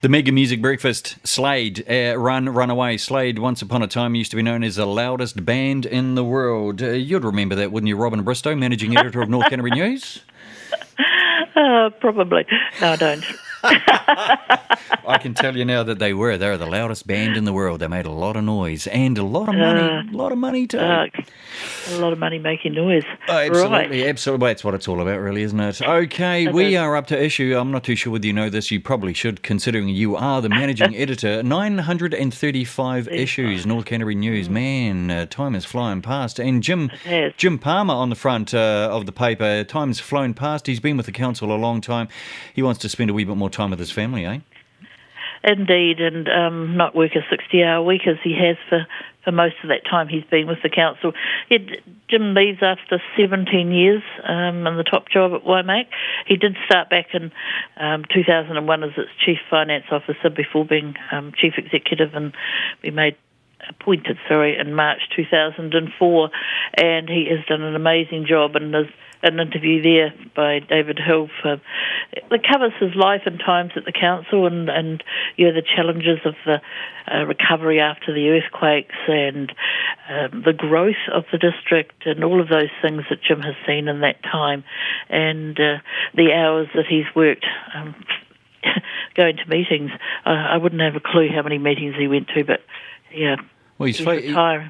The Mega Music Breakfast, Slade, Run Away. Slade, once upon a time, used to be known as the loudest band in the world. You'd remember that, wouldn't you, Robyn Bristow, managing editor of North Canterbury News? Probably. No, I don't. I can tell you now that they were. They're the loudest band in the world. They made a lot of noise and a lot of money too. A lot of money making noise. Oh, absolutely, right. absolutely. Well, that's what it's all about, really, isn't it? Okay, we are up to issue. I'm not too sure whether you know this. You probably should, considering you are the managing editor. 935 issues, North Canterbury News. Man, time is flying past. And Jim Palmer on the front of the paper. Time's flown past. He's been with the council a long time. He wants to spend a wee bit more time with his family, eh? Indeed, and not work a 60-hour week as he has for most of that time he's been with the council. Jim leaves after 17 years in the top job at Waimak. He did start back in 2001 as its Chief Finance Officer before being Chief Executive and appointed in March 2004, and he has done an amazing job. And there's an interview there by David Hill that covers his life and times at the council and the challenges of the recovery after the earthquakes and the growth of the district and all of those things that Jim has seen in that time, and the hours that he's worked going to meetings. I wouldn't have a clue how many meetings he went to, but yeah. Well,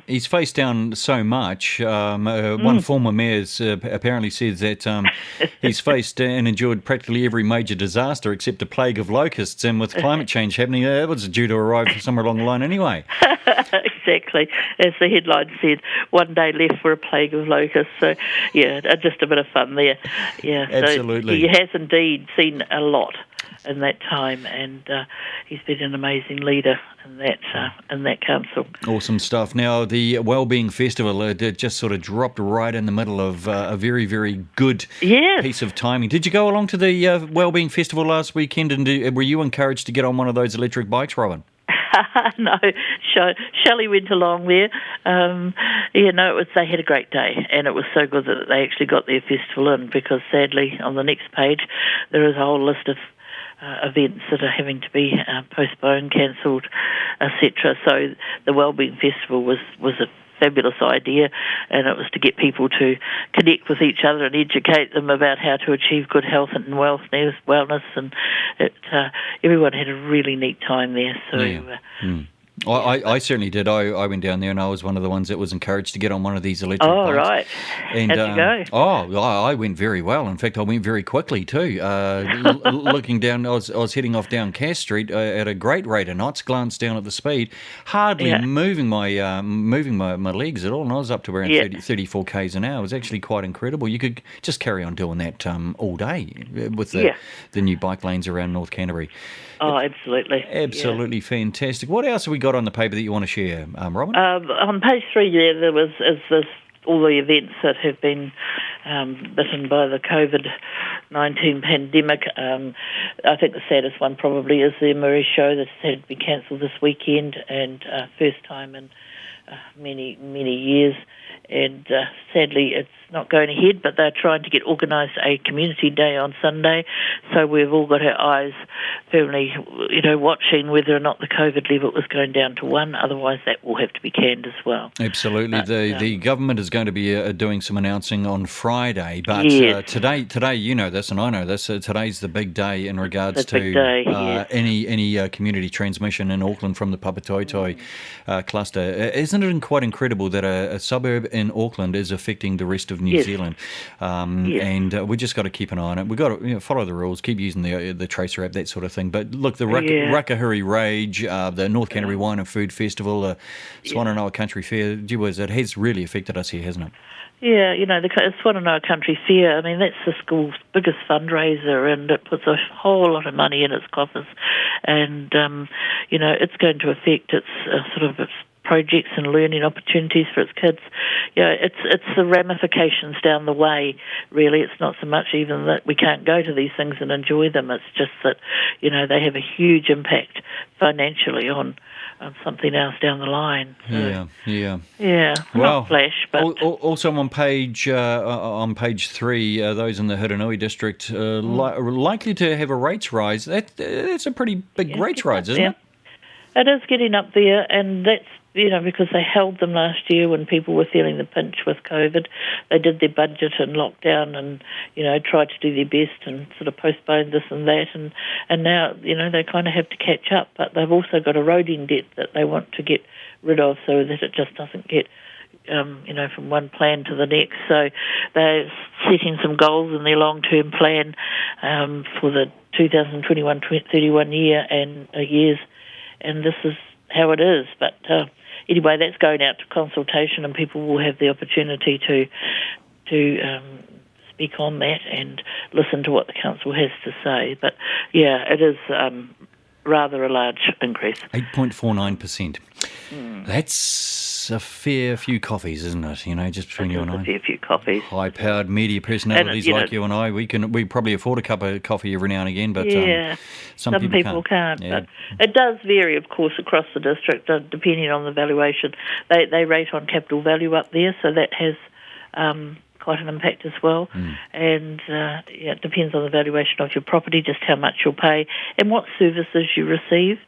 he's faced down so much. One former mayor apparently says that he's faced and endured practically every major disaster except a plague of locusts, and with climate change happening, it was due to arrive somewhere along the line anyway. Exactly. As the headline said, one day left for a plague of locusts. So, yeah, just a bit of fun there. Yeah, absolutely. So he has indeed seen a lot in that time, and he's been an amazing leader in that council. Awesome stuff. Now, the Wellbeing Festival it just sort of dropped right in the middle of a very, very good piece of timing. Did you go along to the Wellbeing Festival last weekend, and were you encouraged to get on one of those electric bikes, Robyn? No, Shelley went along there. They had a great day, and it was so good that they actually got their festival in, because sadly on the next page there is a whole list of events that are having to be postponed, cancelled, etc. So the Wellbeing Festival was a fabulous idea, and it was to get people to connect with each other and educate them about how to achieve good health and wellness, and everyone had a really neat time there. So. I certainly did. I went down there and I was one of the ones that was encouraged to get on one of these electric bikes. Oh, right. And, how'd you go? I went very well. In fact, I went very quickly too. Looking down, I was heading off down Cass Street at a great rate of knots, glanced down at the speed, hardly moving my legs at all, and I was up to around 34 k's an hour. It was actually quite incredible. You could just carry on doing that all day with the new bike lanes around North Canterbury. Oh, absolutely. Absolutely fantastic. What else have we got on the paper that you want to share, Robyn? On page 3 there was all the events that have been bitten by the COVID-19 pandemic. I think the saddest one probably is the Murray show that had been cancelled this weekend, and first time in many, many years. And sadly, it's not going ahead, but they're trying to get organised a community day on Sunday. So we've all got our eyes firmly, watching whether or not the COVID level is going down to 1. Otherwise, that will have to be canned as well. Absolutely. The government is going to be doing some announcing on Friday, but today, you know this and I know this, today's the big day in regards to any community transmission in Auckland from the Papatoetoe cluster. Isn't it quite incredible that a suburb in Auckland is affecting the rest of New Zealand, and we just got to keep an eye on it. We've got to follow the rules, keep using the Tracer app, that sort of thing. But look, the Rakahuri Rage, the North Canterbury Wine and Food Festival, the Swananoa Country Fair, gee whiz, it has really affected us here, hasn't it? Yeah, the Swananoa Country Fair, I mean, that's the school's biggest fundraiser, and it puts a whole lot of money in its coffers, and, it's going to affect its projects and learning opportunities for its kids. It's the ramifications down the way, really. It's not so much even that we can't go to these things and enjoy them. It's just that, they have a huge impact financially on something else down the line. So, yeah. Well, not flash, but also on page 3, those in the Hiranui district likely to have a rates rise. That's a pretty big rates rise, isn't it? It is getting up there, and that's because they held them last year when people were feeling the pinch with COVID. They did their budget and lockdown and, tried to do their best and sort of postponed this and that. And now, they kind of have to catch up. But they've also got a roading debt that they want to get rid of so that it just doesn't get, from one plan to the next. So they're setting some goals in their long-term plan for the 2021-31 years. And this is how it is. But anyway, that's going out to consultation, and people will have the opportunity to speak on that and listen to what the council has to say. But yeah, it is rather a large increase. 8.49%. That's a fair few coffees, isn't it? Just between you and I. A fair few coffees. High-powered media personalities like you and I, we probably afford a cup of coffee every now and again, but some people can't. But it does vary, of course, across the district, depending on the valuation. They rate on capital value up there, so that has quite an impact as well. And it depends on the valuation of your property, just how much you'll pay, and what services you receive.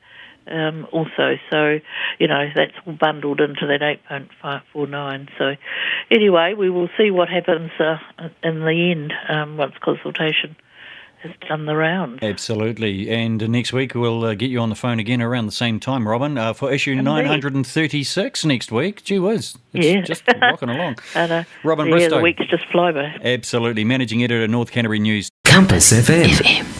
Also, so that's all bundled into that 8.549. So anyway, we will see what happens in the end once consultation has done the rounds. Absolutely, and next week we'll get you on the phone again around the same time, Robyn, for issue 936 next week. Gee whiz, it's just rocking along. Robyn Bristow. The weeks just fly by. Absolutely, managing editor, North Canterbury News. Compass FM.